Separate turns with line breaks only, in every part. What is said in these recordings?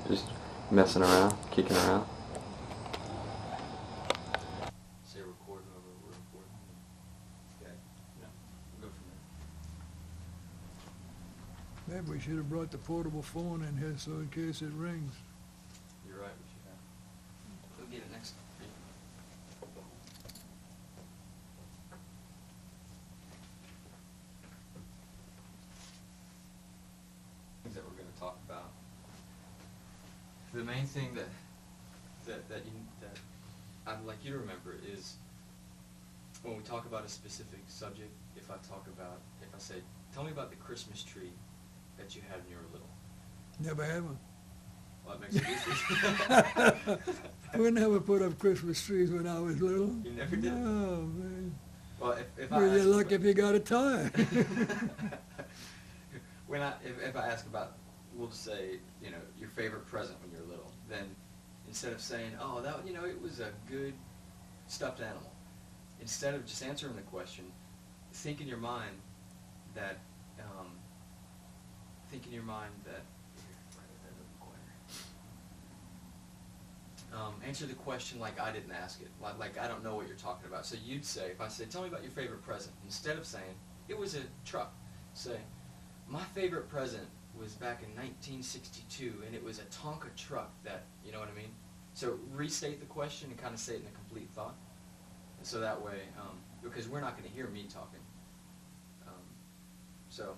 Just messing around, kicking around. Say record whoever we're recording. Okay. Yeah. We'll go from there.
Maybe we should have brought the portable phone in here so in case it rings.
You're right, we should have. We'll get it next time. Things that we're going to talk about. The main thing that I'd like you to remember is when we talk about a specific subject, if I say, tell me about the Christmas tree that you had when you were little.
Never had one.
Well, that makes it easy.
We never put up Christmas trees when I was little.
You never did?
No, man.
Well, if
Well, you're lucky if you got a tie.
If I ask about, we'll just say, your favorite present when you were little, then instead of saying, oh, that, it was a good stuffed animal, instead of just answering the question, think in your mind that, answer the question like I didn't ask it, like I don't know what you're talking about. So you'd say, if I say, tell me about your favorite present, instead of saying, it was a truck, say, my favorite present was back in 1962, and it was a Tonka truck that, you know what I mean? So restate the question and kind of say it in a complete thought. And so that way, because we're not going to hear me talking. So,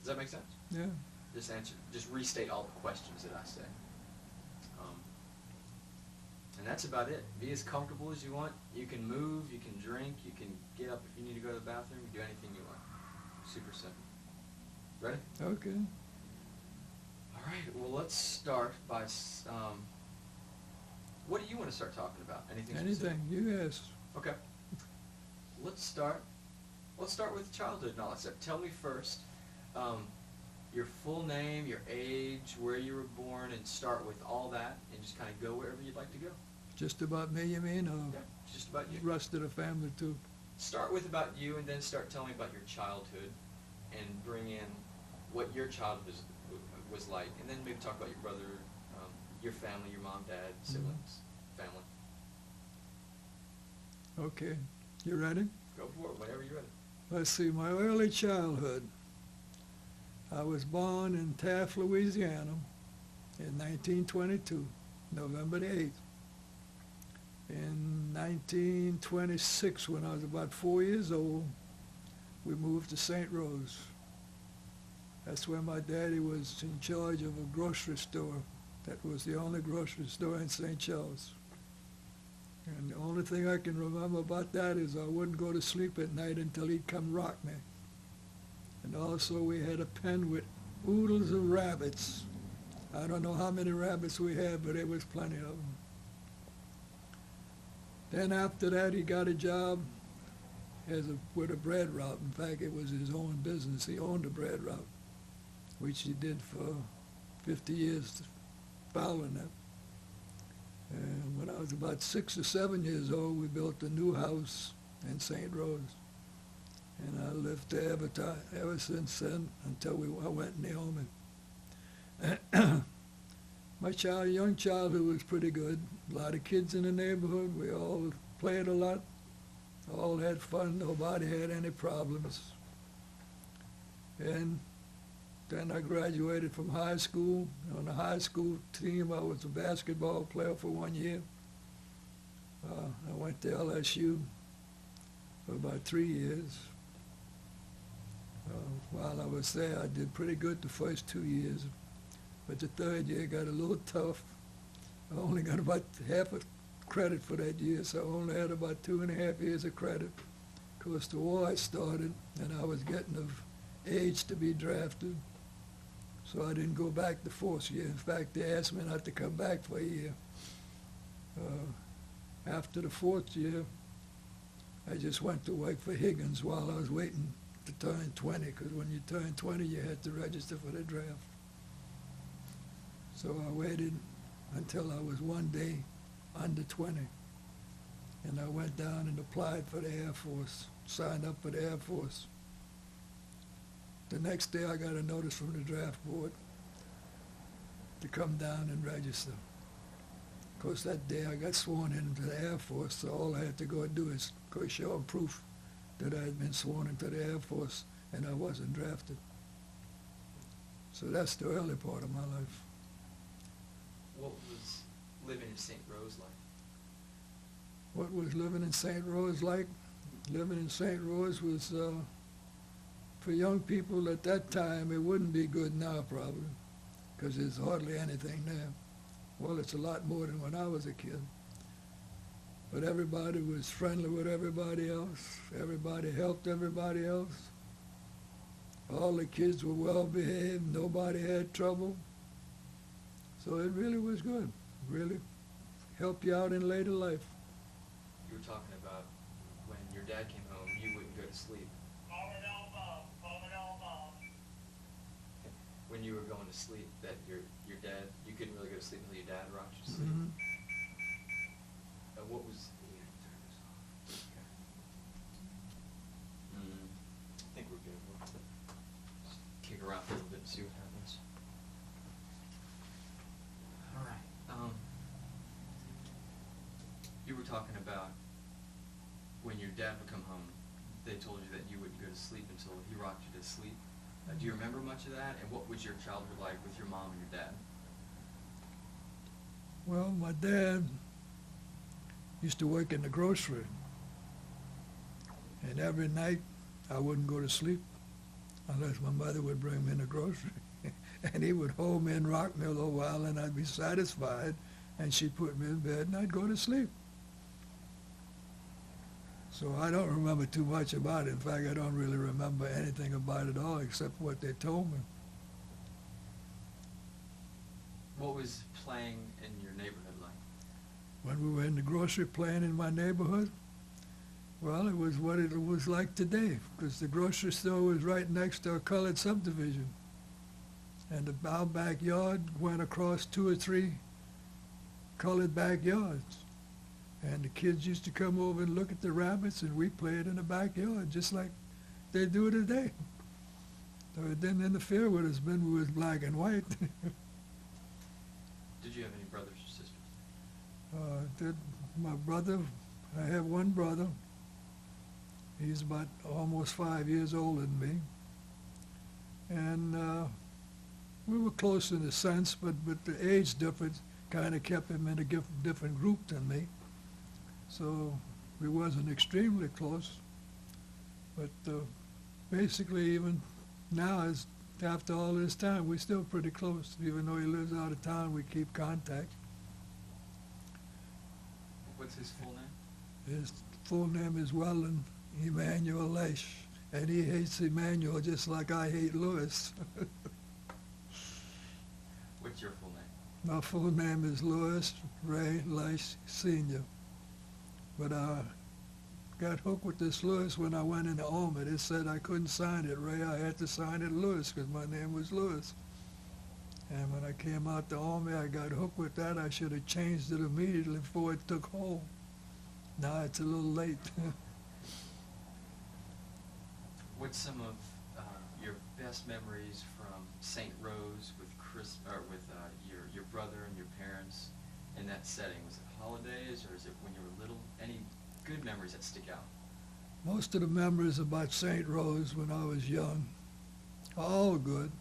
does that make sense?
Yeah.
Just restate all the questions that I say. And that's about it. Be as comfortable as you want. You can move, you can drink, you can get up if you need to go to the bathroom, you can do anything you want. Super simple. Ready?
Okay.
All right, well, let's start by, what do you want to start talking about? Anything specific?
Anything, you ask.
Okay. Let's start with childhood knowledge. Tell me first, your full name, your age, where you were born, and start with all that, and just kind of go wherever you'd like to go.
Just about me, you mean, or
Yeah, just about you.
rest of the family too?
Start with about you, and then start telling me about your childhood, and bring in what your childhood was like, and then maybe talk about your brother, your family, your mom, dad, siblings, family.
Okay. You ready?
Go for it, whenever you're ready.
Let's see, my early childhood. I was born in Taft, Louisiana in 1922, November the 8th. In 1926, when I was about 4 years old, we moved to St. Rose. That's where my daddy was in charge of a grocery store. That was the only grocery store in St. Charles. And the only thing I can remember about that is I wouldn't go to sleep at night until he'd come rock me. And also we had a pen with oodles of rabbits. I don't know how many rabbits we had, but there was plenty of them. Then after that, he got a job with a bread route. In fact, it was his own business. He owned a bread route, which he did for 50 years following that. And when I was about 6 or 7 years old, we built a new house in St. Rose. And I lived there ever since then until I went in the Army. My young childhood was pretty good. A lot of kids in the neighborhood. We all played a lot. All had fun. Nobody had any problems. And then I graduated from high school. On the high school team, I was a basketball player for 1 year. I went to LSU for about 3 years. While I was there, I did pretty good the first 2 years, but the third year got a little tough. I only got about half a credit for that year, so I only had about 2.5 years of credit. Of course, the war had started, and I was getting of age to be drafted, so I didn't go back the fourth year. In fact, they asked me not to come back for a year. After the fourth year, I just went to work for Higgins while I was waiting to turn 20, because when you turn 20, you had to register for the draft. So I waited until I was one day under 20, and I went down and applied for the Air Force, signed up for the Air Force. The next day I got a notice from the draft board to come down and register. Of course, that day I got sworn into the Air Force, so all I had to go and do is go show them proof that I had been sworn into the Air Force and I wasn't drafted. So that's the early part of my life.
What was living in St. Rose like?
What was living in St. Rose like? Living in St. Rose was, for young people at that time, it wouldn't be good now probably, because there's hardly anything there. Well, it's a lot more than when I was a kid. But everybody was friendly with everybody else. Everybody helped everybody else. All the kids were well behaved. Nobody had trouble. So it really was good. Really helped you out in later life.
You were talking about when your dad came home, you wouldn't go to sleep. When you were going to sleep, that your dad, you couldn't really go to sleep until your dad rocked you to sleep.
Mm-hmm.
What was? Okay. I think we're good. We'll just kick around for a little bit and see what happens. All right. You were talking about when your dad would come home, they told you that you wouldn't go to sleep until he rocked you to sleep. Do you remember much of that? And what was your childhood like with your mom and your dad?
Well, my dad used to work in the grocery. And every night I wouldn't go to sleep unless my mother would bring me in the grocery. And he would hold me and rock me a little while and I'd be satisfied. And she'd put me in bed and I'd go to sleep. So I don't remember too much about it. In fact, I don't really remember anything about it all except what they told me.
What was playing in your neighborhood like?
When we were in the grocery playing in my neighborhood, well, it was what it was like today, because the grocery store was right next to a colored subdivision. And our backyard went across 2 or 3 colored backyards. And the kids used to come over and look at the rabbits, and we played in the backyard, just like they do today. So it didn't interfere with us when we was black and white.
Did you have any brothers or sisters?
My brother, I have one brother. He's about almost 5 years older than me. And we were close in a sense, but the age difference kind of kept him in a different group than me. So we wasn't extremely close. But basically, even now, after all this time, we're still pretty close. Even though he lives out of town, we keep contact.
What's his full name?
His full name is Weldon Emmanuel Laiche, and he hates Emmanuel just like I hate Louis.
What's your full name?
My full name is Louis Ray Laiche Sr. But I got hooked with this Louis when I went into Army. It said I couldn't sign it Ray, I had to sign it Louis because my name was Louis. And when I came out the Army, I got hooked with that. I should have changed it immediately before it took hold. Now it's a little late.
What's some of your best memories from St. Rose with your brother and your parents in that setting? Was it holidays or is it when you were little? Any good memories that stick out?
Most of the memories about St. Rose when I was young are all good.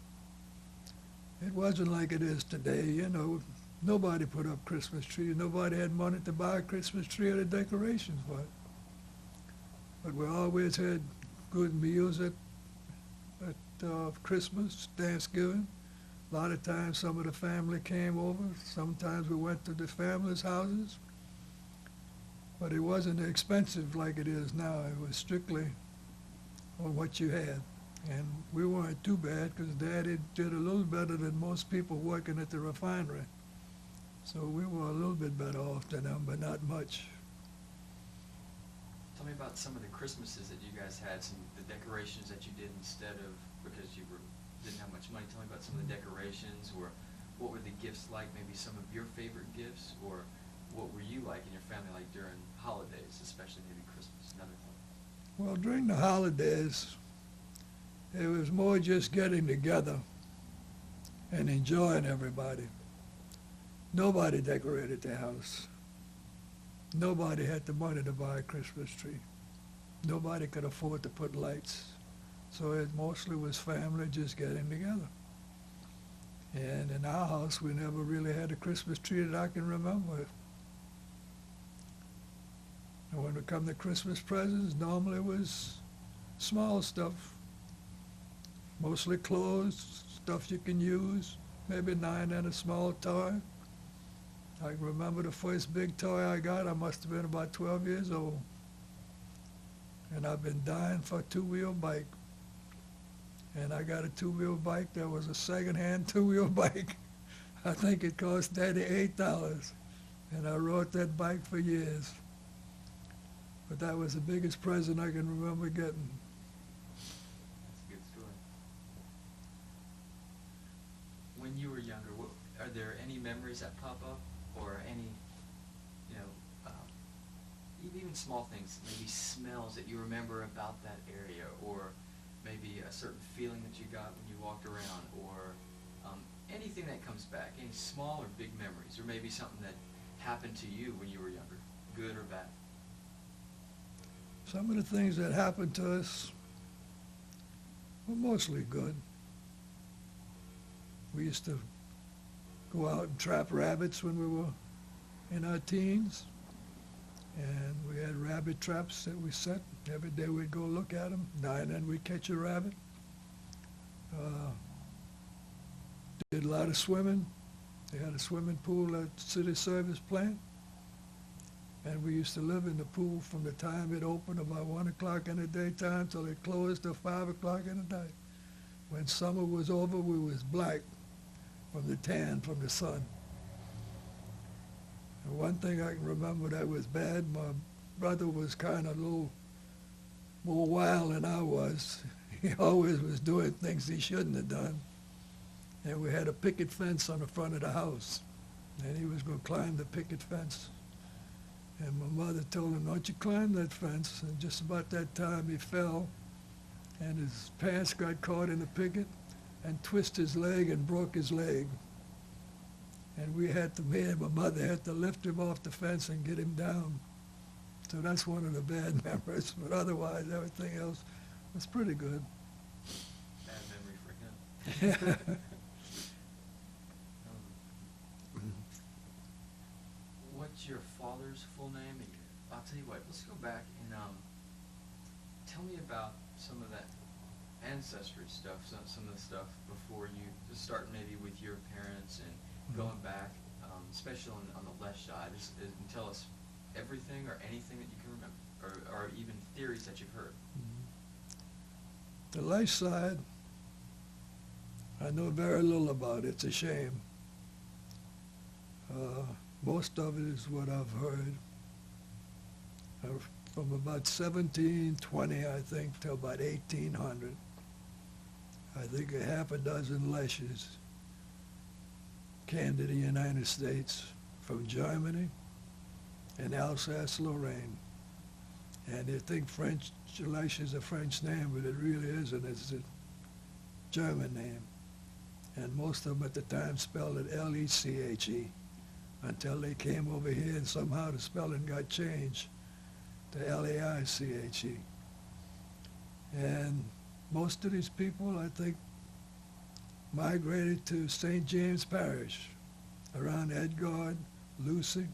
It wasn't like it is today, you know. Nobody put up Christmas trees. Nobody had money to buy a Christmas tree or the decorations for it. But we always had good meals at Christmas, Thanksgiving. A lot of times some of the family came over. Sometimes we went to the family's houses. But it wasn't expensive like it is now. It was strictly on what you had. And we weren't too bad because Daddy did a little better than most people working at the refinery. So we were a little bit better off than them, but not much.
Tell me about some of the Christmases that you guys had, some of the decorations that you did instead of, because you didn't have much money. Tell me about some of the decorations, or what were the gifts like, maybe some of your favorite gifts, or what were you like in your family like during holidays, especially maybe Christmas, another thing?
Well, during the holidays, it was more just getting together and enjoying everybody. Nobody decorated their house. Nobody had the money to buy a Christmas tree. Nobody could afford to put lights. So it mostly was family just getting together. And in our house, we never really had a Christmas tree that I can remember. And when it come to Christmas presents, normally it was small stuff. Mostly clothes, stuff you can use, maybe now and then a small toy. I can remember the first big toy I got, I must have been about 12 years old. And I've been dying for a two-wheel bike. And I got a two-wheel bike that was a second-hand two-wheel bike. I think it cost $88. And I rode that bike for years. But that was the biggest present I can remember getting.
That's a good story. When you were younger, are there any memories that pop up, or any, you know, even small things, maybe smells that you remember about that area, or maybe a certain feeling that you got when you walked around, or anything that comes back, any small or big memories, or maybe something that happened to you when you were younger, good or bad?
Some of the things that happened to us were mostly good. We used to go out and trap rabbits when we were in our teens. And we had rabbit traps that we set. Every day we'd go look at them. Now and then we'd catch a rabbit. Did a lot of swimming. They had a swimming pool at city service plant. And we used to live in the pool from the time it opened about 1 o'clock in the daytime till it closed till 5 o'clock in the night. When summer was over, we was black from the tan from the sun. And one thing I can remember that was bad, my brother was kind of a little more wild than I was. He always was doing things he shouldn't have done. And we had a picket fence on the front of the house. And he was going to climb the picket fence. And my mother told him, don't you climb that fence. And just about that time he fell. And his pants got caught in the picket and twisted his leg and broke his leg. And me and my mother had to lift him off the fence and get him down. So that's one of the bad memories. But otherwise, everything else was pretty good.
Bad memory for him. What's your father's full name? And I'll tell you what, let's go back and tell me about some of that ancestry stuff, some of the stuff before you, just starting maybe with your parents and going back, especially on the left side, and tell us everything or anything that you can remember, or even theories that you've heard.
The Laiche side, I know very little about it. It's a shame. Most of it is what I've heard. From about 1720, I think, till about 1800. I think a half a dozen Laiches came to the United States from Germany and Alsace-Lorraine. And they think Laiche is a French name, but it really isn't. It's a German name. And most of them at the time spelled it L-E-C-H-E until they came over here and somehow the spelling got changed to L-A-I-C-H-E. And most of these people, I think, migrated to St. James Parish around Edgard, Lucy,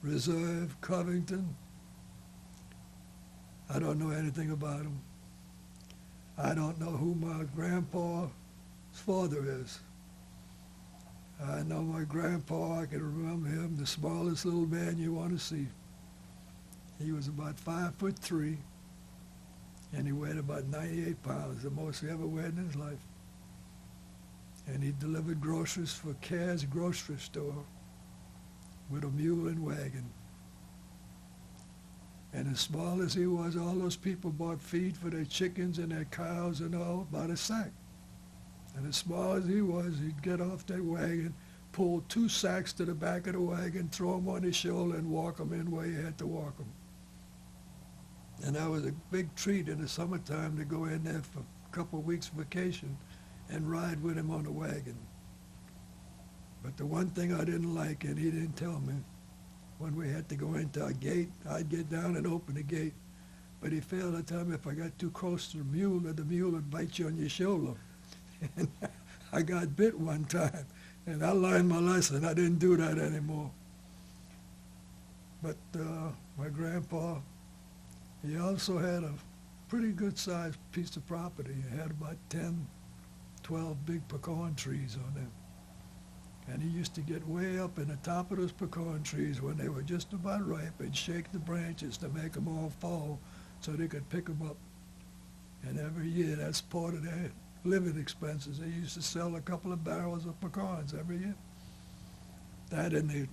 Reserve, Covington. I don't know anything about them. I don't know who my grandpa's father is. I know my grandpa, I can remember him, the smallest little man you want to see. He was about 5'3", and he weighed about 98 pounds, the most he ever weighed in his life. And he delivered groceries for Care's grocery store with a mule and wagon. And as small as he was, all those people bought feed for their chickens and their cows and all by the sack. And as small as he was, he'd get off that wagon, pull 2 sacks to the back of the wagon, throw them on his shoulder, and walk them in where you had to walk them. And that was a big treat in the summertime to go in there for a couple of weeks vacation and ride with him on the wagon. But the one thing I didn't like, and he didn't tell me, when we had to go into a gate, I'd get down and open the gate. But he failed to tell me if I got too close to the mule would bite you on your shoulder. And I got bit one time, and I learned my lesson. I didn't do that anymore. But my grandpa, he also had a pretty good-sized piece of property. He had about 10, 12 big pecan trees on it. And he used to get way up in the top of those pecan trees when they were just about ripe and shake the branches to make them all fall so they could pick them up. And every year, that's part of their living expenses. They used to sell a couple of barrels of pecans every year. That and the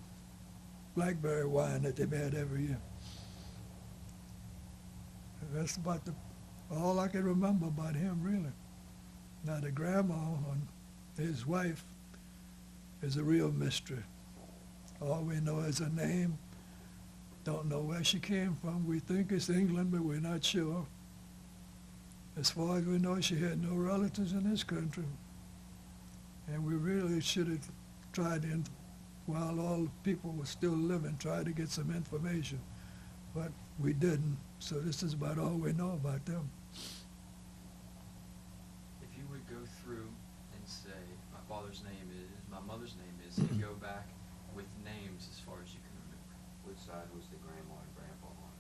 blackberry wine that they made every year. And that's about all I can remember about him, really. Now, the grandma and his wife is a real mystery. All we know is her name. Don't know where she came from. We think it's England, but we're not sure. As far as we know, she had no relatives in this country. And we really should have tried, while all the people were still living, try to get some information. But we didn't. So this is about all we know about them.
If you would go through and say, my father's name is, my mother's name is, and go back with names as far as you can remember.
Which side was the grandma and grandpa on?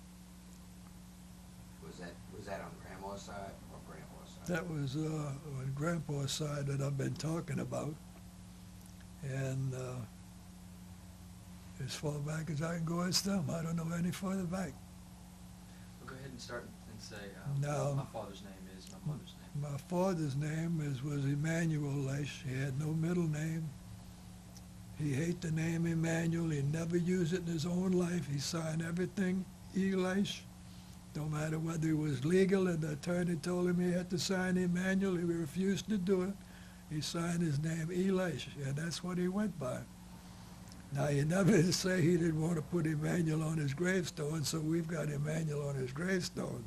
Was that on grandma's side or grandpa's side?
That was on Grandpa's side that I've been talking about. And as far back as I can go, it's them. I don't know any further back.
Well, go ahead and start and say,
No.
my father's name is, my mother's name.
My father's name was Emmanuel Laiche. He had no middle name. He hated the name Emmanuel. He never used it in his own life. He signed everything E. Laiche. No matter whether it was legal and the attorney told him he had to sign Emmanuel, he refused to do it. He signed his name E. Laiche, and that's what he went by. Now, he never did say he didn't want to put Emmanuel on his gravestone, so we've got Emmanuel on his gravestone.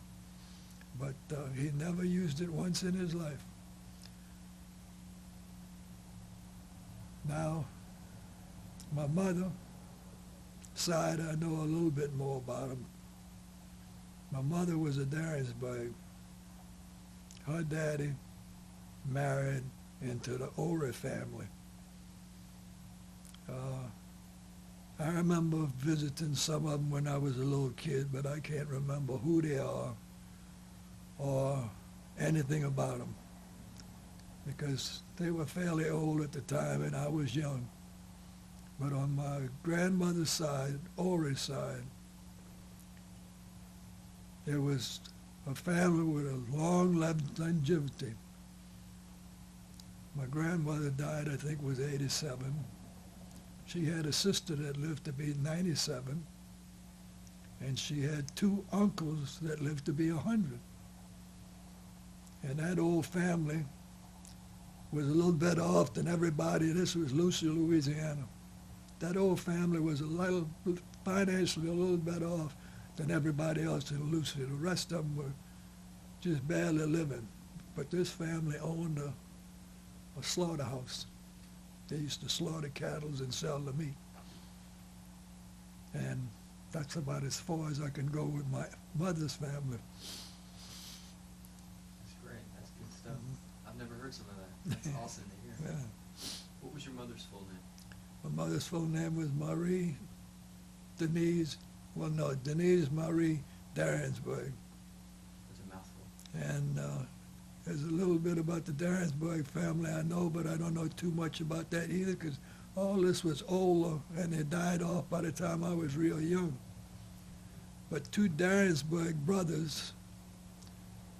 But he never used it once in his life. Now, my mother side, I know a little bit more about him. My mother was a Dariensburg. Her daddy married into the Ore family. I remember visiting some of them when I was a little kid, but I can't remember who they are or anything about them because they were fairly old at the time and I was young. But on my grandmother's side, Ore's side, there was a family with a long longevity. My grandmother died, I think, was 87. She had a sister that lived to be 97, and she had two uncles that lived to be 100. And that old family was a little better off than everybody. This was Lucy, Louisiana. That old family was a little financially a little better off than everybody else in Lucy. The rest of them were just barely living. But this family owned a slaughterhouse. They used to slaughter cattle and sell the meat. And that's about as far as I can go with my mother's family.
That's great. That's good stuff. I've never heard some of that. That's awesome to hear.
Yeah.
What was your mother's full name?
My mother's full name was Marie Denise Marie Dariensburg.
That's a mouthful.
And there's a little bit about the Dariensburg family I know, but I don't know too much about that either because all this was older and they died off by the time I was real young. But two Dariensburg brothers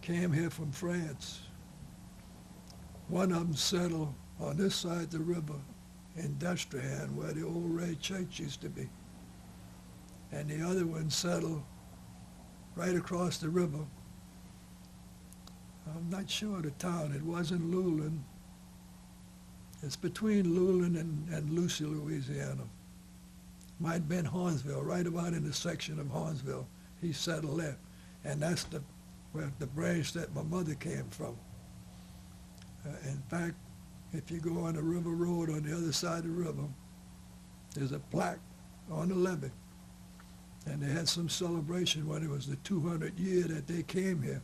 came here from France. One of them settled on this side of the river in Destrehan, where the old Ray Church used to be. And the other one settled right across the river. I'm not sure of the town. It wasn't Luling. It's between Luling and Lucy, Louisiana. Might have been Hornsville, right about in the section of Hornsville. He settled there. And that's where the branch that my mother came from. In fact, if you go on the river road on the other side of the river, there's a plaque on the levee. And they had some celebration when it was the 200 year that they came here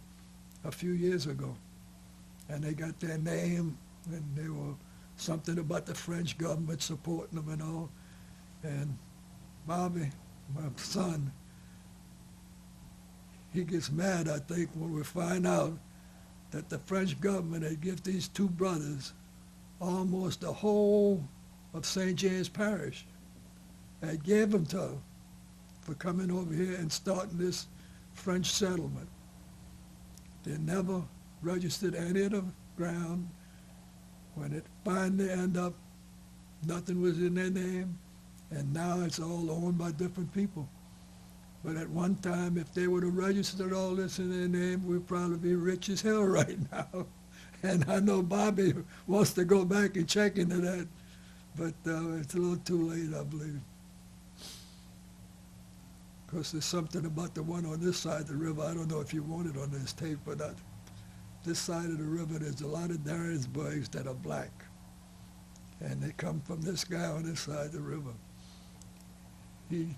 a few years ago. And they got their name, and they were something about the French government supporting them and all. And Bobby, my son, he gets mad, I think, when we find out that the French government had given these two brothers almost the whole of St. James Parish. They gave them to them for coming over here and starting this French settlement. They never registered any of the ground. When it finally ended up, nothing was in their name, and now it's all owned by different people. But at one time, if they would have registered all this in their name, we'd probably be rich as hell right now. And I know Bobby wants to go back and check into that, but it's a little too late, I believe. Because there's something about the one on this side of the river. I don't know if you want it on this tape or not. This side of the river, there's a lot of Dariensburgs that are black. And they come from this guy on this side of the river. He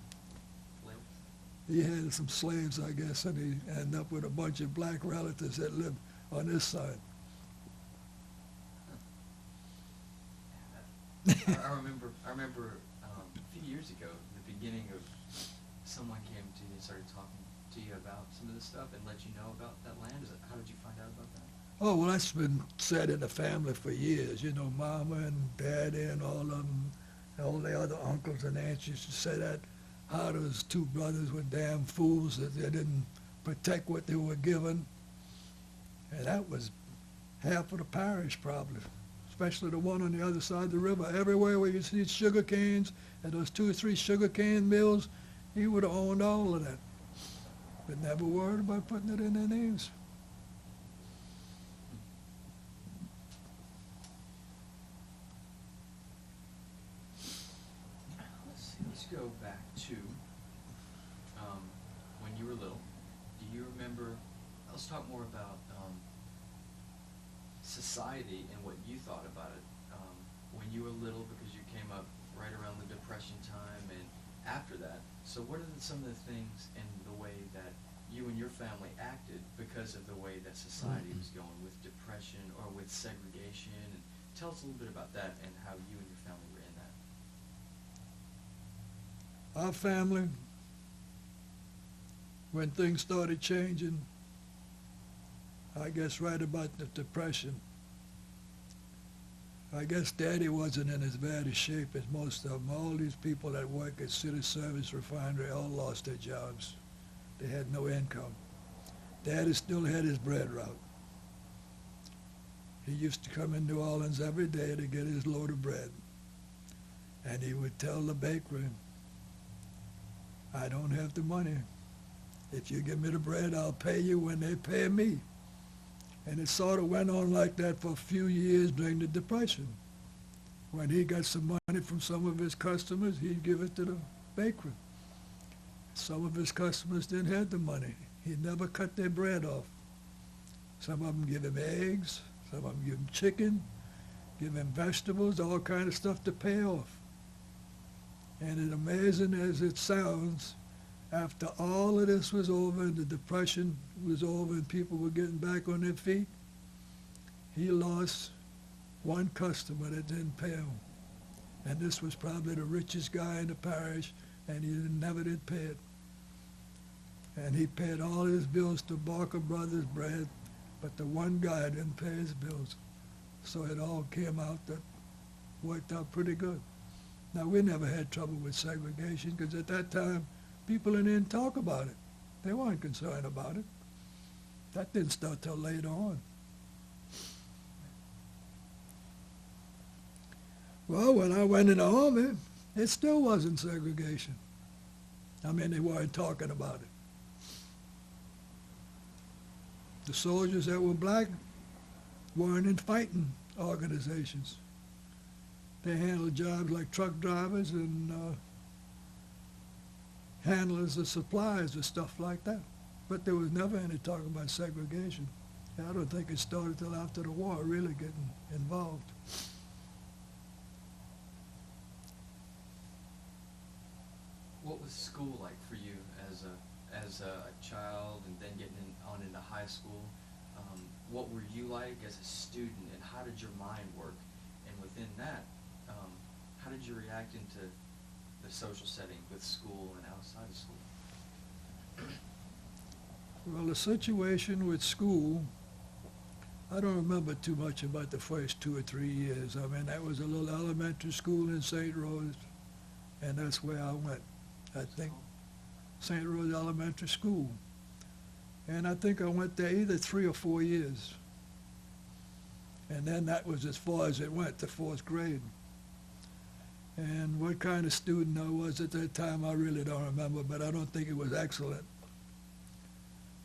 had some slaves, I guess, and he ended up with a bunch of black relatives that lived on this side.
I remember a few years ago, the beginning of, someone came to you and started talking to you about some of this stuff and let you know about that land. How did you find out about that?
Oh, well, that's been said in the family for years. You know, Mama and Daddy and all of them, all the other uncles and aunts used to say that, how those two brothers were damn fools that they didn't protect what they were given. And that was half of the parish probably, especially the one on the other side of the river. Everywhere where you see sugar canes and those 2 or 3 sugar cane mills, he would have owned all of that. But never worried about putting it in their names.
Let's go back to when you were little. Do you remember, let's talk more about society and what you thought about it when you were little, because you came up right around the Depression time and after that. So what are some of the things in the way that you and your family acted because of the way that society was going with depression or with segregation? And tell us a little bit about that and how you and your family were in that.
Our family, when things started changing, I guess right about the Depression, I guess Daddy wasn't in as bad a shape as most of them. All these people that work at City Service Refinery all lost their jobs. They had no income. Daddy still had his bread route. He used to come in New Orleans every day to get his load of bread. And he would tell the bakery, I don't have the money. If you give me the bread, I'll pay you when they pay me. And it sort of went on like that for a few years during the Depression. When he got some money from some of his customers, he'd give it to the bakery. Some of his customers didn't have the money. He never cut their bread off. Some of them give him eggs, some of them give him chicken, give him vegetables, all kind of stuff to pay off. And as amazing as it sounds, after all of this was over and the Depression was over and people were getting back on their feet, he lost one customer that didn't pay him. And this was probably the richest guy in the parish, and he never did pay it. And he paid all his bills to Barker Brothers Bread, but the one guy didn't pay his bills. So it all came out that worked out pretty good. Now, we never had trouble with segregation because at that time, people didn't talk about it. They weren't concerned about it. That didn't start till later on. Well, when I went in the Army, it still wasn't segregation. I mean, they weren't talking about it. The soldiers that were black weren't in fighting organizations. They handled jobs like truck drivers and handlers of supplies and stuff like that. But there was never any talk about segregation. And I don't think it started till after the war, really getting involved.
was school like for you as a child, and then getting on into high school? What were you like as a student, and how did your mind work? And within that, how did you react into the social setting with school and outside of school?
Well, the situation with school, I don't remember too much about the first 2 or 3 years. I mean, that was a little elementary school in St. Rose, and that's where I went. I think St. Rose Elementary School. And I think I went there either 3 or 4 years. And then that was as far as it went, to 4th grade. And what kind of student I was at that time, I really don't remember, but I don't think it was excellent.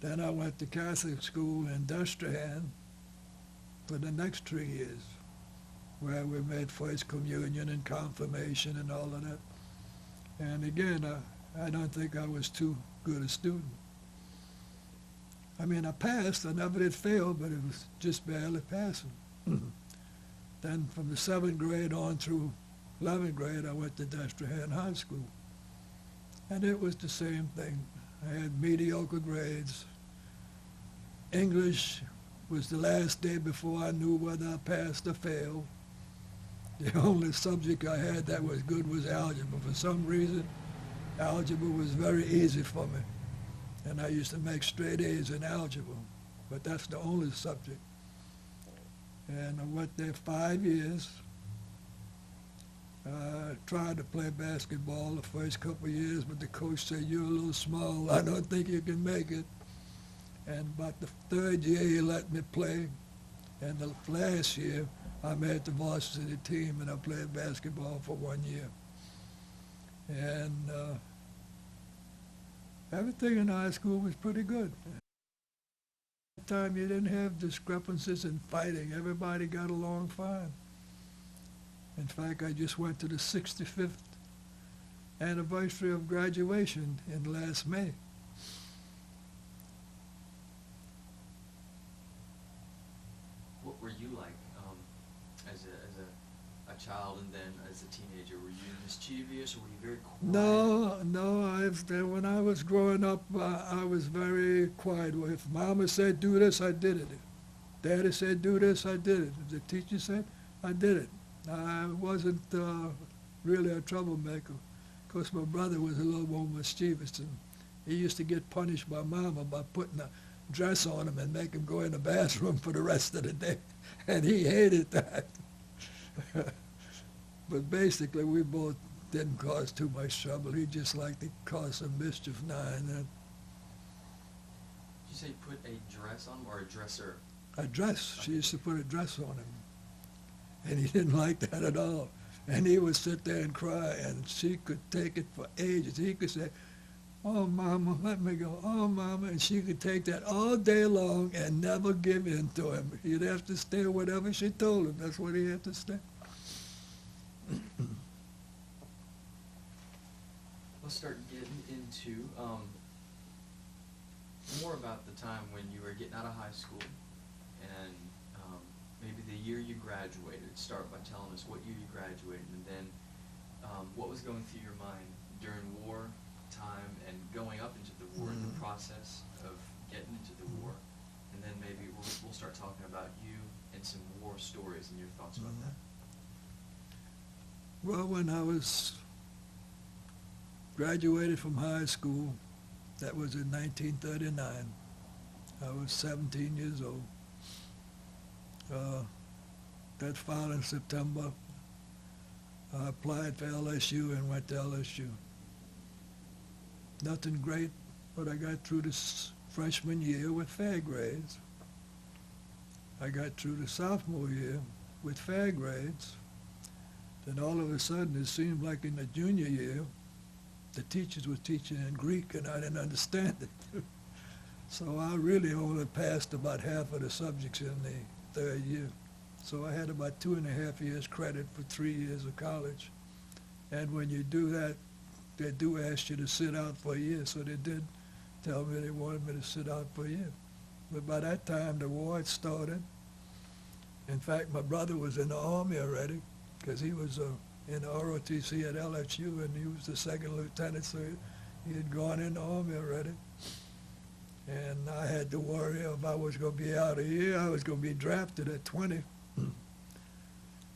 Then I went to Catholic school in Destrehan for the next 3 years, where we made First Communion and Confirmation and all of that. And again, I don't think I was too good a student. I mean, I passed. I never did fail, but it was just barely passing. Then from the 7th grade on through 11th grade, I went to Destrehan High School. And it was the same thing. I had mediocre grades. English was the last day before I knew whether I passed or failed. The only subject I had that was good was algebra. For some reason, algebra was very easy for me. And I used to make straight A's in algebra. But that's the only subject. And I went there 5 years. Tried to play basketball the first couple of years, but the coach said, "You're a little small. I don't think you can make it." And about the 3rd year, he let me play. And the last year, I made the varsity team, and I played basketball for 1 year. And everything in high school was pretty good. At that time, you didn't have discrepancies and fighting. Everybody got along fine. In fact, I just went to the 65th anniversary of graduation in last May.
What were you like as a child, and then as a teenager? Were you mischievous, or were you very quiet?
No. When I was growing up, I was very quiet. If Mama said do this, I did it. If Daddy said do this, I did it. If the teacher said, I did it. I wasn't really a troublemaker. Of course, my brother was a little more mischievous, and he used to get punished by Mama by putting a dress on him and make him go in the bathroom for the rest of the day. And he hated that. But basically, we both didn't cause too much trouble. He just liked to cause some mischief now and then.
Did you say put a dress on him, or a dresser?
A dress. She used to put a dress on him. And he didn't like that at all. And he would sit there and cry, and she could take it for ages. He could say, "Oh, Mama, let me go. Oh, Mama." And she could take that all day long and never give in to him. He'd have to stay whatever she told him. That's what he had to stay.
Let's start getting into more about the time when you were getting out of high school, and maybe the year you graduated. Start by telling us what year you graduated, and then what was going through your mind during war time and going up into the war, and the process of getting into the war, and then maybe we'll start talking about you and some war stories and your thoughts about that.
Well, when I was graduated from high school, that was in 1939. I was 17 years old. That following September, I applied for LSU and went to LSU. Nothing great, but I got through this freshman year with fair grades. I got through the sophomore year with fair grades. Then all of a sudden, it seemed like in the junior year, the teachers were teaching in Greek, and I didn't understand it. So I really only passed about half of the subjects in the 3rd year. So I had about 2.5 years credit for 3 years of college. And when you do that, they do ask you to sit out for a year. So they did tell me they wanted me to sit out for a year. But by that time, the war had started. In fact, my brother was in the Army already, because he was in the ROTC at LSU, and he was the 2nd lieutenant, so He had gone in the Army already. And I had to worry if I was going to be out of here. I was going to be drafted at 20.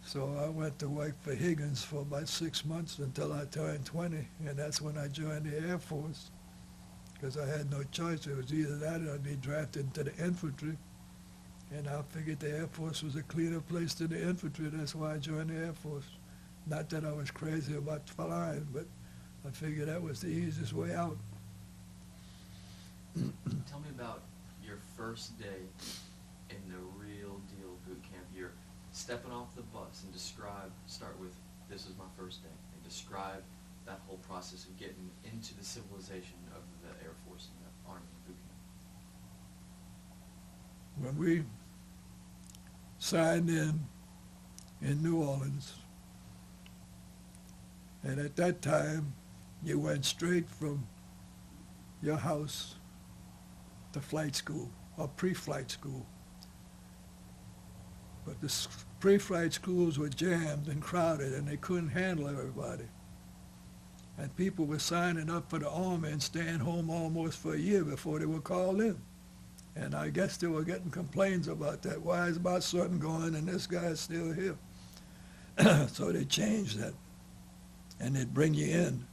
So I went to work for Higgins for about 6 months until I turned 20, and that's when I joined the Air Force, because I had no choice. It was either that or I'd be drafted into the infantry, and I figured the Air Force was a cleaner place than the infantry. That's why I joined the Air Force. Not that I was crazy about flying, but I figured that was the easiest way out.
Tell me about your first day in the real deal boot camp. You're stepping off the bus, and start with, this is my first day, and describe that whole process of getting into the civilization of the Air Force and the Army boot camp.
When we signed in New Orleans, and at that time, you went straight from your house to flight school, or pre-flight school. But the pre-flight schools were jammed and crowded, and they couldn't handle everybody. And people were signing up for the Army and staying home almost for a year before they were called in. And I guess they were getting complaints about that. Why is my son going and this guy's still here? So they changed that. And they'd bring you in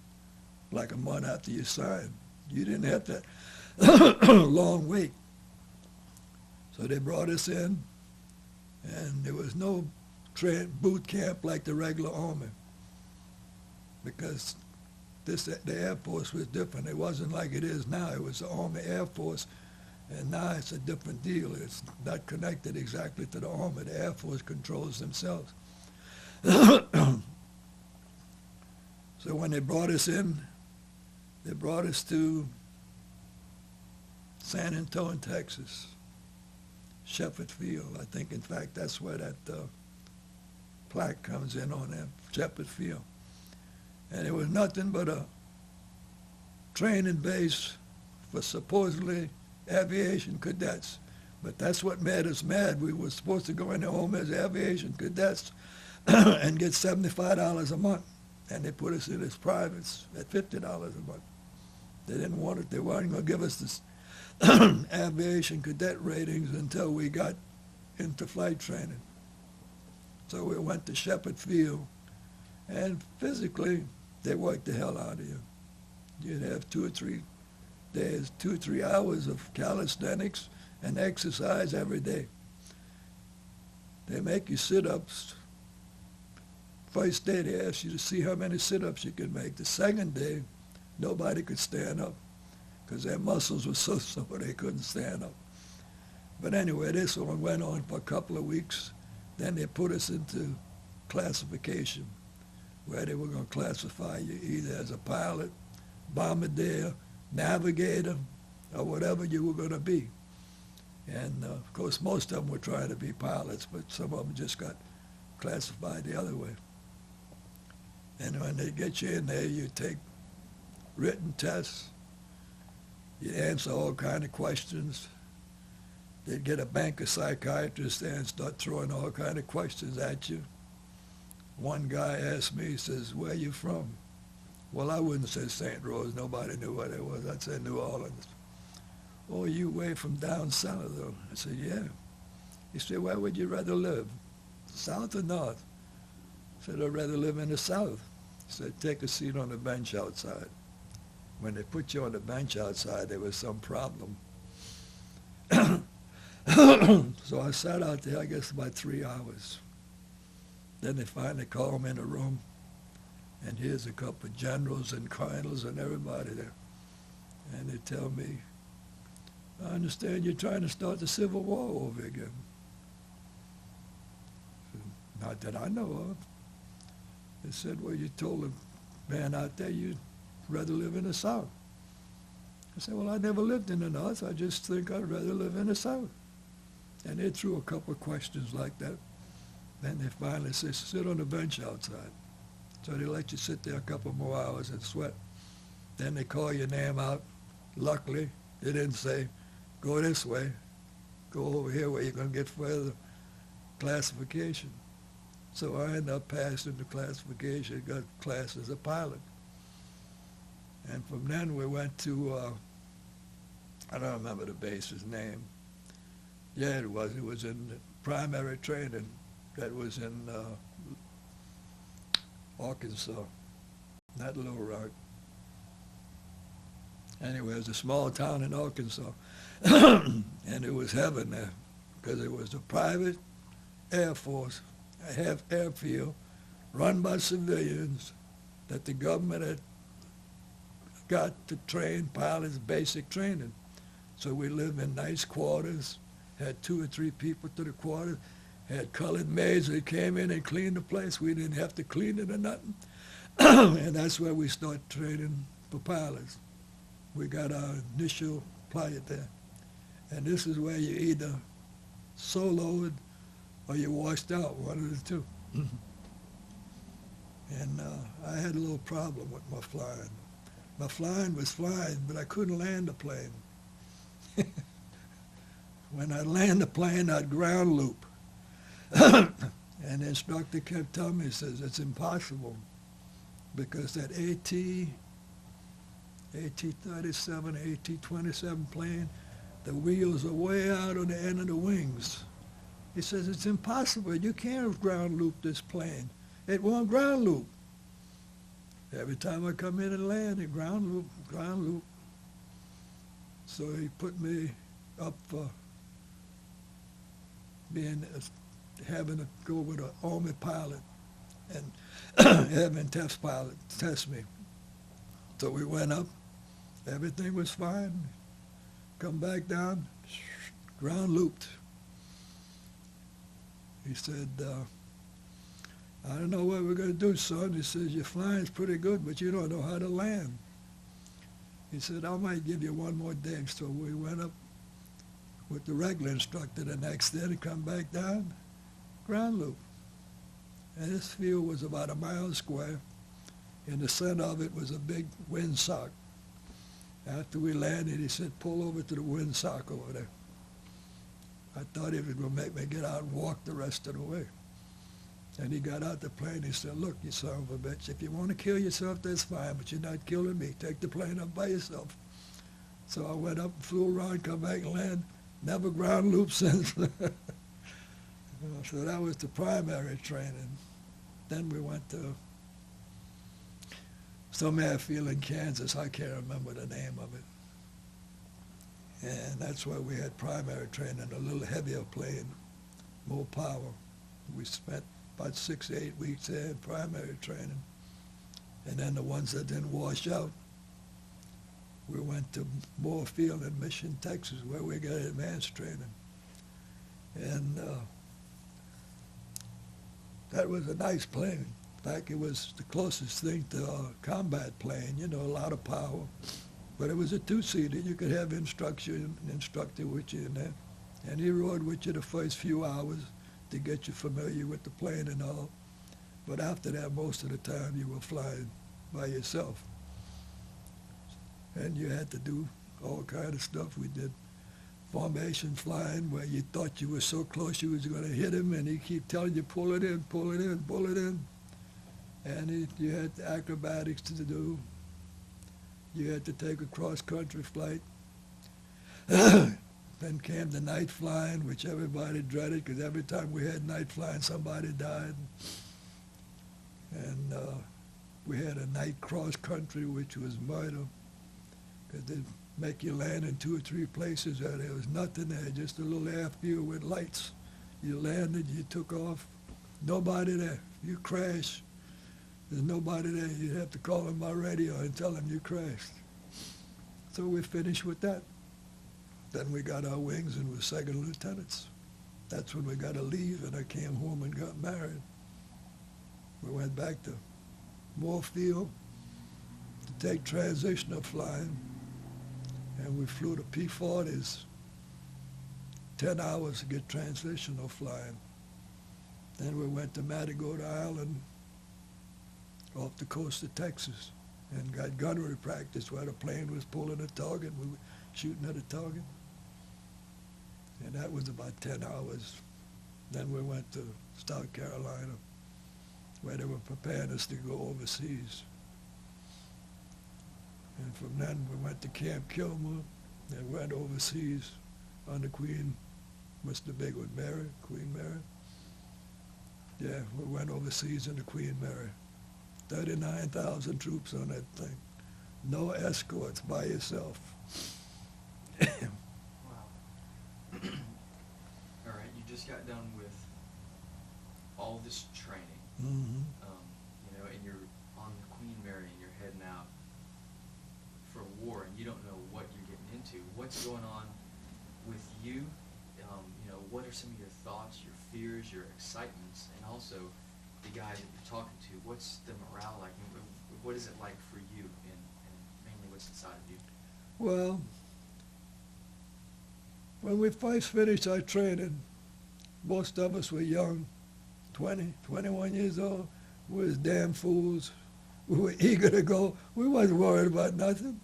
like a month after you signed. You didn't have that long wait. So they brought us in, and there was no boot camp like the regular Army, because the Air Force was different. It wasn't like it is now. It was the Army Air Force, and now it's a different deal. It's not connected exactly to the Army. The Air Force controls themselves. So when they brought us in, they brought us to San Antonio, Texas, Shepherd Field. I think, in fact, that's where that plaque comes in on that, Shepherd Field. And it was nothing but a training base for supposedly aviation cadets. But that's what made us mad. We were supposed to go in the Army as aviation cadets and get $75 a month. And they put us in as privates at $50 a month. They didn't want it. They weren't going to give us this aviation cadet ratings until we got into flight training. So we went to Shepherd Field, and physically, they worked the hell out of you. You'd have 2 or 3 days, 2 or 3 hours of calisthenics and exercise every day. They make you sit-ups. First day, they asked you to see how many sit-ups you could make. The second day, nobody could stand up because their muscles were so sore they couldn't stand up. But anyway, this one went on for a couple of weeks. Then they put us into classification, where they were going to classify you either as a pilot, bombardier, navigator, or whatever you were going to be. And of course, most of them were trying to be pilots, but some of them just got classified the other way. And when they get you in there, you take written tests. You answer all kind of questions. They'd get a bank of psychiatrists there and start throwing all kind of questions at you. One guy asked me, he says, "Where you from?" Well, I wouldn't say St. Rose. Nobody knew what it was. I'd say New Orleans. "Oh, you way from down south, though?" I said, "Yeah." He said, "Where would you rather live, south or north?" I said, "I'd rather live in the south." He said, "Take a seat on the bench outside." When they put you on the bench outside, there was some problem. So I sat out there, I guess, about 3 hours. Then they finally called me in a room, and here's a couple of generals and colonels and everybody there. And they tell me, "I understand you're trying to start the Civil War over again." I said, "Not that I know of." They said, "Well, you told a man out there you'd rather live in the South." I said, "Well, I never lived in the North. I just think I'd rather live in the South." And they threw a couple of questions like that. Then they finally said, "Sit on the bench outside." So they let you sit there a couple more hours and sweat. Then they call your name out. Luckily, they didn't say, "Go this way, go over here where you're going to get further classification." So I ended up passing the classification, got class as a pilot. And from then we went to, I don't remember the base's name. Yeah, it was in primary training. That was in Arkansas, not Little Rock. Anyway, it was a small town in Arkansas. And it was heaven there because it was a private Air Force, a airfield run by civilians that the government had got to train pilots basic training. So we lived in nice quarters, had 2 or 3 people to the quarters, had colored maids that came in and cleaned the place. We didn't have to clean it or nothing. And that's where we started training for pilots. We got our initial flight there. And this is where you either soloed or you washed out, one of the two. And I had a little problem with my flying. My flying was flying, but I couldn't land the plane. When I land the plane, I'd ground loop. And the instructor kept telling me, he says, it's impossible because that AT-37, AT-27 plane, the wheels are way out on the end of the wings. He says, it's impossible. You can't ground loop this plane. It won't ground loop. Every time I come in and land, it ground loop, ground loop. So he put me up for having to go with an Army pilot and having a test pilot test me. So we went up. Everything was fine. Come back down, ground looped. He said, I don't know what we're going to do, son. He says, your flying's pretty good, but you don't know how to land. He said, I might give you one more day. So we went up with the regular instructor the next day to come back down, ground loop. And this field was about 1 mile square. In the center of it was a big windsock. After we landed, he said, pull over to the windsock over there. I thought he was going to make me get out and walk the rest of the way. And he got out the plane. He said, look, you son of a bitch, if you want to kill yourself, that's fine, but you're not killing me. Take the plane up by yourself. So I went up and flew around, come back and land. Never ground loop since. So that was the primary training. Then we went to some airfield in Kansas. I can't remember the name of it. And that's where we had primary training, a little heavier plane, more power. We spent about 6 to 8 weeks there in primary training. And then the ones that didn't wash out, we went to Moorfield in Mission, Texas, where we got advanced training. And that was a nice plane. In fact, it was the closest thing to a combat plane, you know, a lot of power. But it was a 2-seater. You could have an instructor with you in there. And he rode with you the first few hours to get you familiar with the plane and all. But after that, most of the time, you were flying by yourself. And you had to do all kind of stuff. We did formation flying where you thought you were so close you was going to hit him, and he keep telling you, pull it in, pull it in, pull it in. And you had acrobatics to do. You had to take a cross-country flight. Then came the night flying, which everybody dreaded, because every time we had night flying, somebody died. And we had a night cross-country, which was murder, because they'd make you land in 2 or 3 places where there was nothing there, just a little airfield with lights. You landed, you took off, nobody there. You crash, there's nobody there. You'd have to call them by radio and tell them you crashed. So we finished with that. Then we got our wings and were second lieutenants. That's when we got to leave, and I came home and got married. We went back to Moorfield to take transitional flying, and we flew the P-40s, 10 hours to get transitional flying. Then we went to Matagorda Island off the coast of Texas and got gunnery practice where the plane was pulling a target. We were shooting at a target. And that was about 10 hours. Then we went to South Carolina where they were preparing us to go overseas. And from then we went to Camp Kilmer and went overseas under Queen, what's the big one, Mary, Queen Mary? Yeah, we went overseas under Queen Mary. 39,000 troops on that thing. No escorts, by yourself.
Wow. All right, you just got done with all this training,
Mm-hmm.
you know, and you're on Queen Mary and you're heading out for war and you don't know what you're getting into. What's going on with you? You know, what are some of your thoughts, your fears, your excitements, and also the guys that you're talking to? What's the morale like? And what is it like for you, and mainly what's inside of you?
Well, when we first finished our training, most of us were young, 20, 21 years old. We was damn fools. We were eager to go. We wasn't worried about nothing.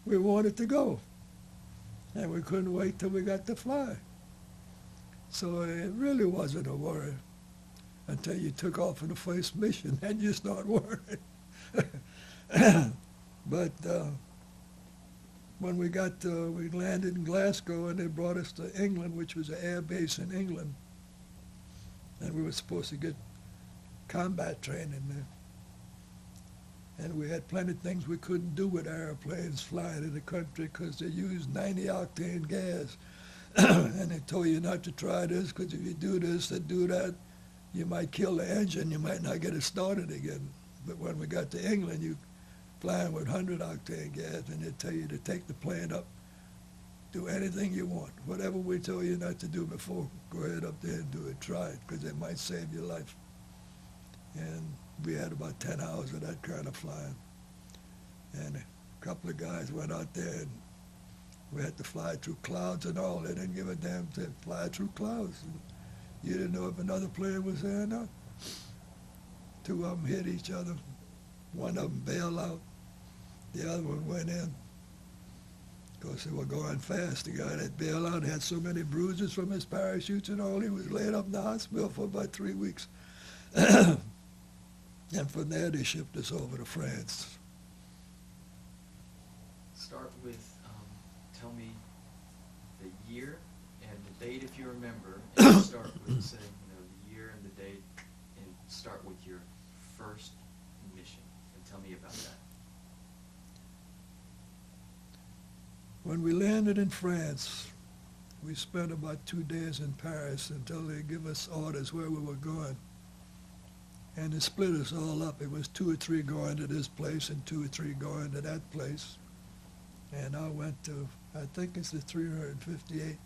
We wanted to go. And we couldn't wait till we got to fly. So it really wasn't a worry until you took off for the first mission, then you start worrying. But when we landed in Glasgow and they brought us to England, which was an air base in England, and we were supposed to get combat training there. And we had plenty of things we couldn't do with airplanes flying in the country because they used 90-octane gas. And they told you not to try this because if you do this and do that, you might kill the engine, you might not get it started again. But when we got to England, you flying with 100-octane gas, and they tell you to take the plane up, do anything you want. Whatever we told you not to do before, go ahead up there and do it. Try it, because it might save your life. And we had about 10 hours of that kind of flying. And a couple of guys went out there, and we had to fly through clouds and all. They didn't give a damn to fly through clouds. And you didn't know if another plane was there or not. Two of them hit each other. One of them bailed out. The other one went in. Of course, they were going fast. The guy that bailed out had so many bruises from his parachutes and all, he was laid up in the hospital for about 3 weeks. And from there, they shipped us over to France.
Start with, tell me the year and the date if you remember, and start with saying, you know, the year and the date, and start with your first mission, and tell me about that.
When we landed in France, we spent about 2 days in Paris until they give us orders where we were going. And they split us all up. It was 2 or 3 going to this place and 2 or 3 going to that place. And I went to, I think it's the 358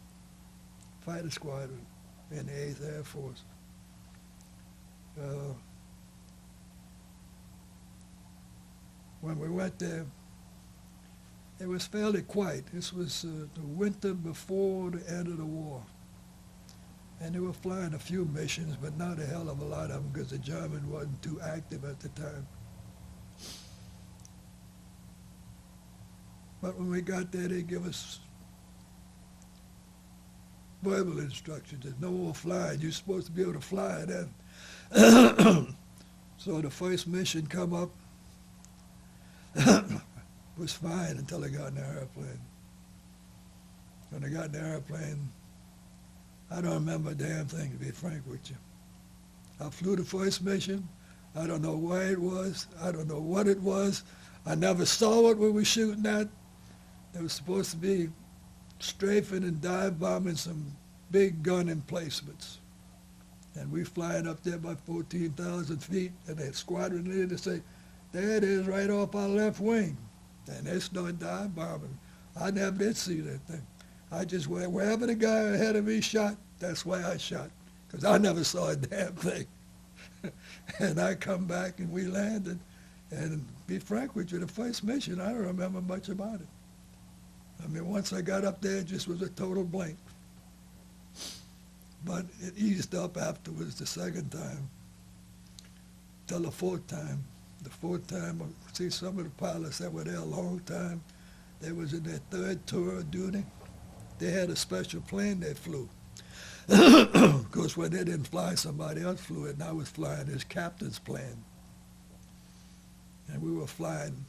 Fighter Squadron in the 8th Air Force. When we went there, it was fairly quiet. This was the winter before the end of the war. And they were flying a few missions, but not a hell of a lot of them because the German wasn't too active at the time. But when we got there, they give us verbal instructions. There's no more flying. You're supposed to be able to fly then. So the first mission come up was fine until I got in the airplane. When I got in the airplane, I don't remember a damn thing, to be frank with you. I flew the first mission. I don't know where it was. I don't know what it was. I never saw what we were shooting at. It was supposed to be strafing and dive bombing some big gun emplacements. And we flying up there about 14,000 feet, and that squadron leader to say, there it is right off our left wing. And they started dive bombing. I never did see that thing. I just went, wherever the guy ahead of me shot, that's where I shot, because I never saw a damn thing. And I come back and we landed, and be frank with you, the first mission, I don't remember much about it. I mean, once I got up there, it just was a total blank. But it eased up afterwards the second time, till the fourth time. The fourth time, see, some of the pilots that were there a long time, they was in their 3rd tour of duty. They had a special plane they flew. Of course, when they didn't fly, somebody else flew it, and I was flying his captain's plane. And we were flying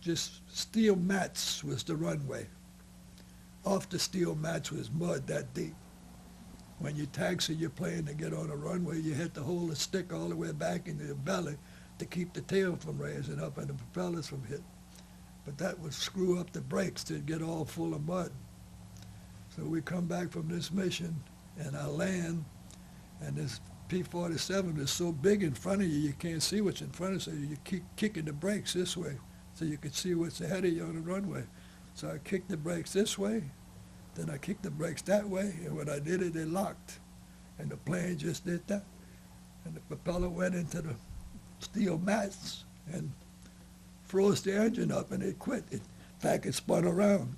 just steel mats was the runway. Off the steel mats was mud that deep. When you taxi your plane to get on a runway, you had to hold a stick all the way back into your belly to keep the tail from raising up and the propellers from hitting. But that would screw up the brakes to get all full of mud. So we come back from this mission, and I land, and this P-47 is so big in front of you, you can't see what's in front of you. So you keep kicking the brakes this way so you can see what's ahead of you on the runway. So I kicked the brakes this way, then I kicked the brakes that way, and when I did it, they locked. And the plane just did that. And the propeller went into the steel mats and froze the engine up, and it quit. In fact, it spun around.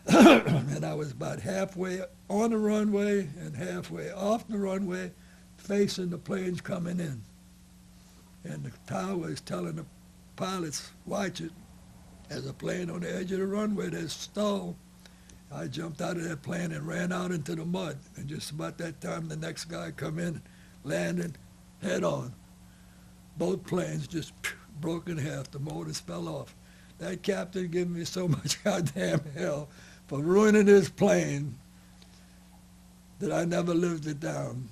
And I was about halfway on the runway and halfway off the runway, facing the planes coming in. And the tower is telling the pilots, watch it. There's a plane on the edge of the runway that's stalled. I jumped out of that plane and ran out into the mud. And just about that time, the next guy come in, landed head on. Both planes just broke in half. The motors fell off. That captain gave me so much goddamn hell for ruining his plane that I never lived it down.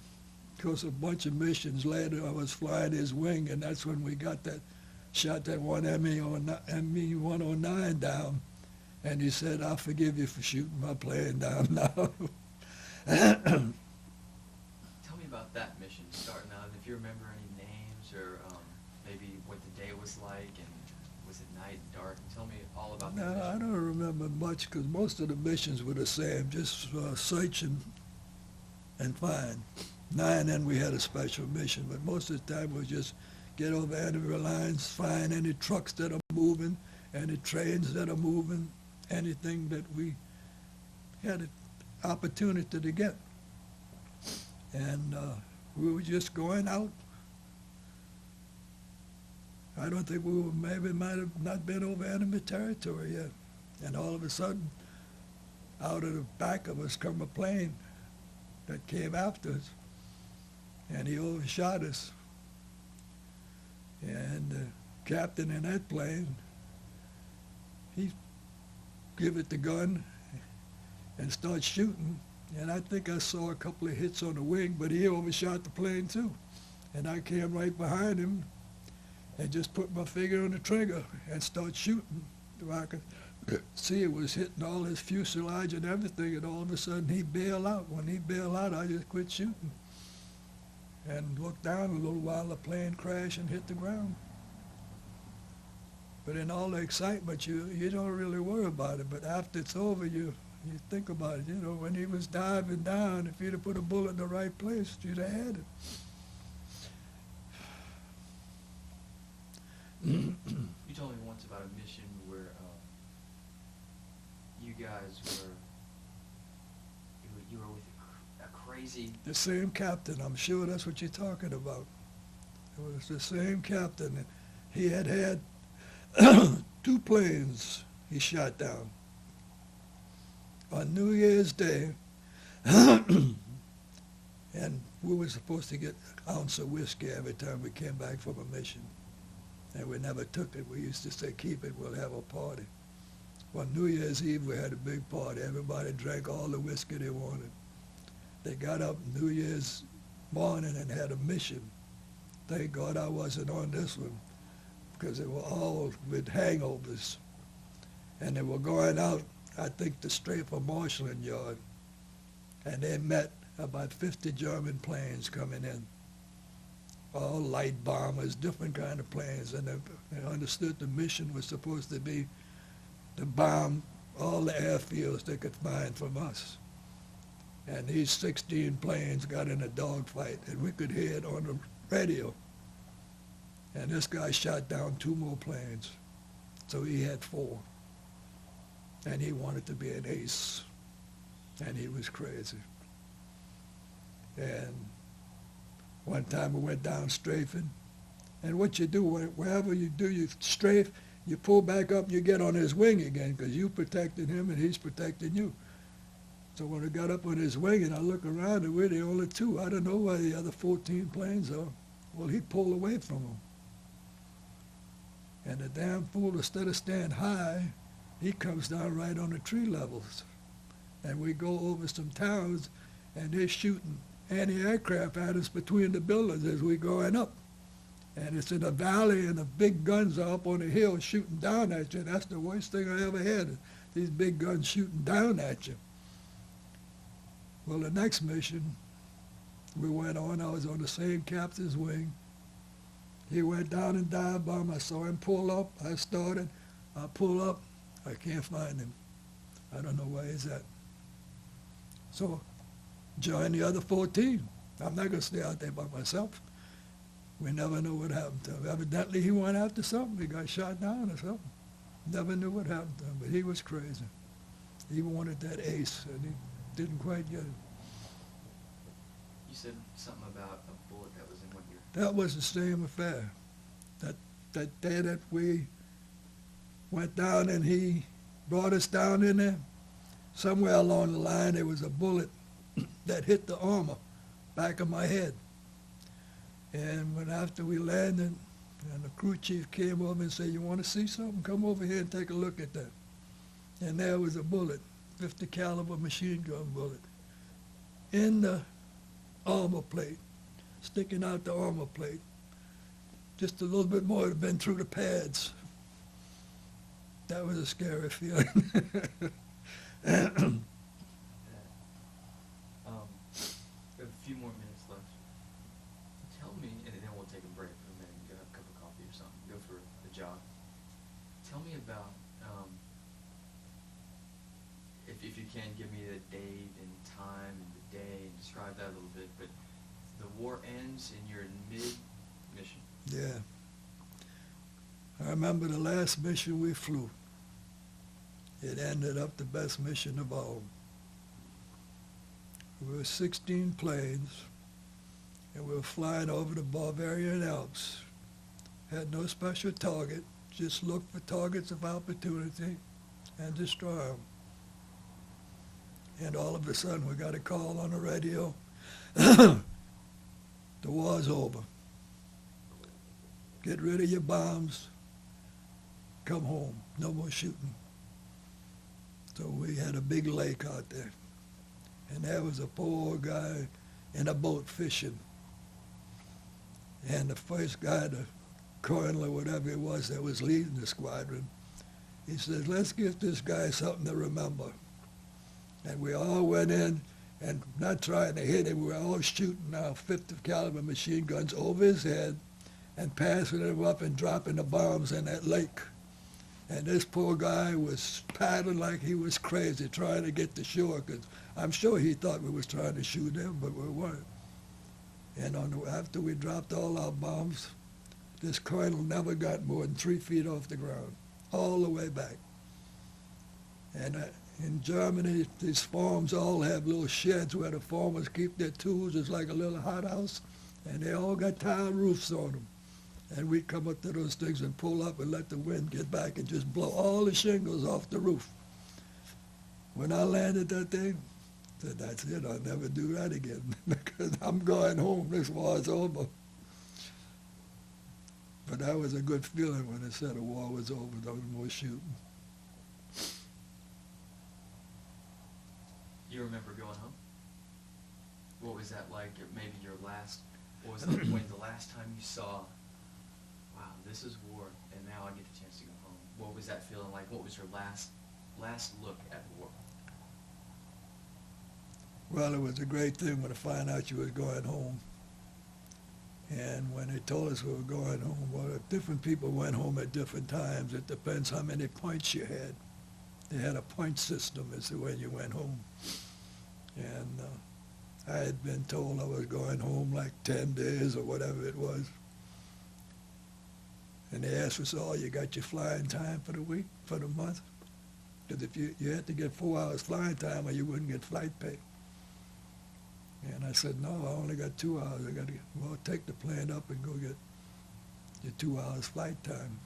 Because a bunch of missions later, I was flying his wing, and that's when we got that, shot that one ME-109 down. And he said, I'll forgive you for shooting my plane down now.
Tell me about that mission starting out. If you remember any names or maybe what the day was like, and was it night, dark? Tell me all about that
No,
mission.
I don't remember much because most of the missions were the same, just searching and find. Now and then we had a special mission, but most of the time was just get over enemy lines, find any trucks that are moving, any trains that are moving, anything that we had an opportunity to get. And we were just going out. I don't think we were, maybe might have not been over enemy territory yet. And all of a sudden, out of the back of us come a plane that came after us. And he overshot us. And the captain in that plane, he give it the gun and start shooting. And I think I saw a couple of hits on the wing, but he overshot the plane too. And I came right behind him and just put my finger on the trigger and start shooting. So I could see it was hitting all his fuselage and everything, and all of a sudden he bailed out. When he bailed out, I just quit shooting and looked down a little while. The plane crashed and hit the ground. But in all the excitement, you don't really worry about it. But after it's over, you think about it. You know, when he was diving down, if you'd have put a bullet in the right place, you'd have had it.
You told me once about a mission where you guys were you were with a crazy.
The same captain, I'm sure that's what you're talking about. It was the same captain. And he had 2 planes he shot down on New Year's Day. And we were supposed to get an ounce of whiskey every time we came back from a mission. And we never took it. We used to say, keep it, we'll have a party. On New Year's Eve, we had a big party. Everybody drank all the whiskey they wanted. They got up New Year's morning and had a mission. Thank God I wasn't on this one, because they were all with hangovers. And they were going out, I think, the straight for marshalling yard. And they met about 50 German planes coming in. All light bombers, different kind of planes. And they understood the mission was supposed to be to bomb all the airfields they could find from us. And these 16 planes got in a dogfight, and we could hear it on the radio. And this guy shot down 2 more planes, so he had 4. And he wanted to be an ace, and he was crazy. And one time we went down strafing, and what you do, wherever you do, you strafe, you pull back up, you get on his wing again, because you protected him and he's protecting you. So when I got up on his wing and I look around and we're the only 2, I don't know where the other 14 planes are. Well, he pulled away from them. And the damn fool, instead of staying high, he comes down right on the tree levels. And we go over some towns, and they're shooting anti-aircraft at us between the buildings as we're going up. And it's in a valley, and the big guns are up on the hill shooting down at you. That's the worst thing I ever had, these big guns shooting down at you. Well, the next mission we went on, I was on the same captain's wing. He went down and dive bomb. I saw him pull up. I started. I pull up. I can't find him. I don't know where he's at. So, join the other 14. I'm not going to stay out there by myself. We never know what happened to him. Evidently, he went after something. He got shot down or something. Never knew what happened to him, but he was crazy. He wanted that ace, and he didn't quite get it.
You said something about a bullet that was in one ear.
That was the same affair. That day that we went down and he brought us down in there, somewhere along the line there was a bullet that hit the armor, back of my head. And when after we landed, and the crew chief came over and said, "You want to see something? Come over here and take a look at that." And there was a bullet, 50 caliber machine gun bullet, in the armor plate, sticking out the armor plate. Just a little bit more had been through the pads. That was a scary feeling.
We have a few more minutes left. Tell me, and then we'll take a break for a minute and get a cup of coffee or something, go for a jog. Tell me about, if you can, give me the date and time and the day and describe that a little bit, but the war ends and you're in mid-mission.
Yeah. I remember the last mission we flew. It ended up the best mission of all. We were 16 planes, and we were flying over the Bavarian Alps. Had no special target, just look for targets of opportunity and destroy them. And all of a sudden, we got a call on the radio. The war's over. Get rid of your bombs. Come home. No more shooting. So we had a big lake out there. And there was a poor guy in a boat fishing. And the first guy, the colonel or whatever it was that was leading the squadron, he says, "Let's give this guy something to remember." And we all went in, and not trying to hit him, we were all shooting our 50 caliber machine guns over his head and passing him up and dropping the bombs in that lake. And this poor guy was paddling like he was crazy, trying to get to shore, because I'm sure he thought we was trying to shoot him, but we weren't. And after we dropped all our bombs, this colonel never got more than 3 feet off the ground, all the way back. And in Germany, these farms all have little sheds where the farmers keep their tools. It's like a little hothouse, and they all got tile roofs on them. And we'd come up to those things and pull up and let the wind get back and just blow all the shingles off the roof. When I landed that thing, I said, "That's it, I'll never do that again," because I'm going home, this war's over. But that was a good feeling when they said the war was over, no more shooting.
You remember going home? What was that like? Or maybe your last, what was it when the last time you saw, wow, this is war, and now I get the chance to go home? What was that feeling like? What was your last look at war?
Well, it was a great thing when I found out you was going home. And when they told us we were going home, well, different people went home at different times. It depends how many points you had. They had a point system as to when you went home. And I had been told I was going home like 10 days or whatever it was. And they asked us, "Oh, you got your flying time for the week, for the month?" Because if you had to get 4 hours flying time or you wouldn't get flight pay. And I said, "No, I only got 2 hours. I got to well, take the plane up and go get your 2 hours flight time."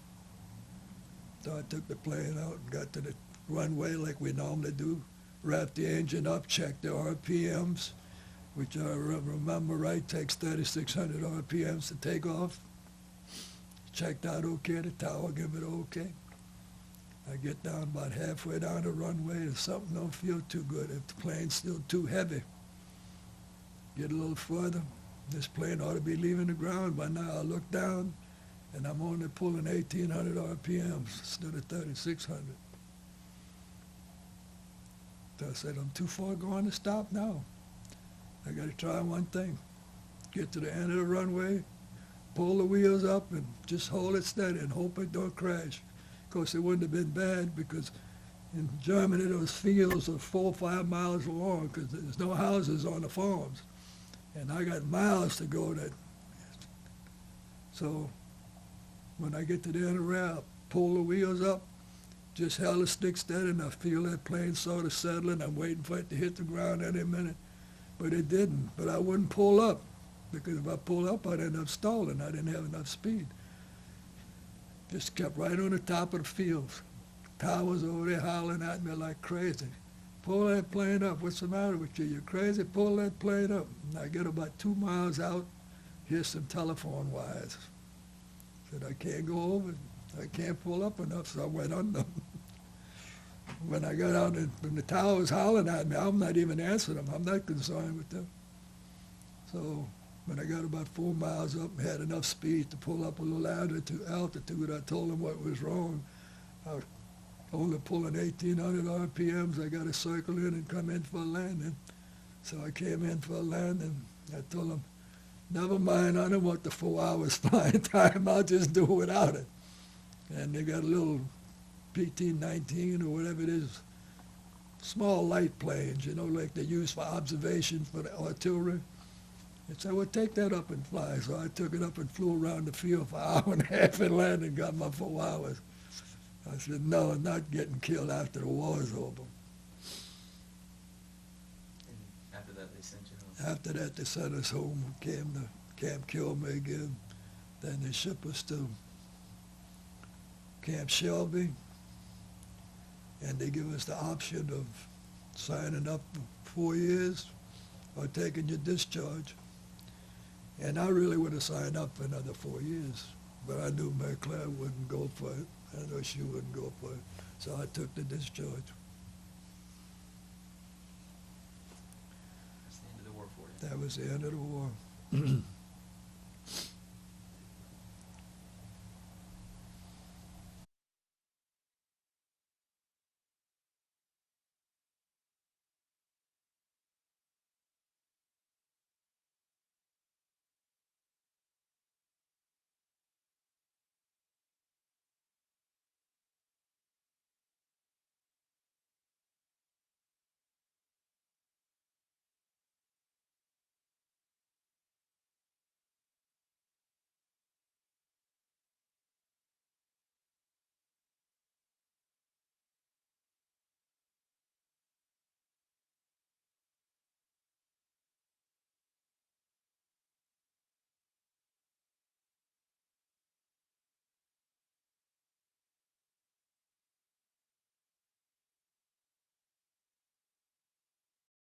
So I took the plane out and got to the runway like we normally do, wrapped the engine up, checked the RPMs, which I remember right takes 3,600 RPMs to take off. checked out okay, the tower give it okay. I get down about halfway down the runway and something don't feel too good. If the plane's still too heavy, get a little further. This plane ought to be leaving the ground by now. I look down and I'm only pulling 1,800 RPMs instead of 3,600. So I said, I'm too far going to stop now. I got to try one thing. Get to the end of the runway, pull the wheels up and just hold it steady and hope it don't crash. Of course, it wouldn't have been bad because in Germany those fields are 4 or 5 miles long because there's no houses on the farms. And I got miles to go. So when I get to the end of the ramp, pull the wheels up, just held the stick steady, and I feel that plane sort of settling. I'm waiting for it to hit the ground any minute. But it didn't. But I wouldn't pull up because if I pulled up, I'd end up stalling. I didn't have enough speed. Just kept right on the top of the fields. Towers over there howling at me like crazy. Pull that plane up. What's the matter with you? You crazy? Pull that plane up. And I get about 2 miles out. Here's some telephone wires. Said, I can't go over. I can't pull up enough, so I went under. When I got out, when the tower was howling at me, I'm not even answering them. I'm not concerned with them. So when I got about 4 miles up and had enough speed to pull up a little altitude, I told them what was wrong. I was only pulling 1,800 RPMs. I got to circle in and come in for a landing. So I came in for a landing. I told them, never mind, I don't want the 4 hours flying time. I'll just do without it. And they got a little PT-19 or whatever it is, small light planes, like they use for observation for the artillery. They said, well, take that up and fly. So I took it up and flew around the field for an hour and a half and landed and got my 4 hours. I said, no, I'm not getting killed after the war's over.
And after that, they sent you home?
After that, they sent us home, came to Camp Kilmer again. Then they shipped us to Camp Shelby, and they give us the option of signing up for 4 years or taking your discharge. And I really would have signed up for another 4 years, but I knew Mary Claire wouldn't go for it. I know she wouldn't go for it, so I took the discharge.
That's the end of the war for you.
That was the end of the war.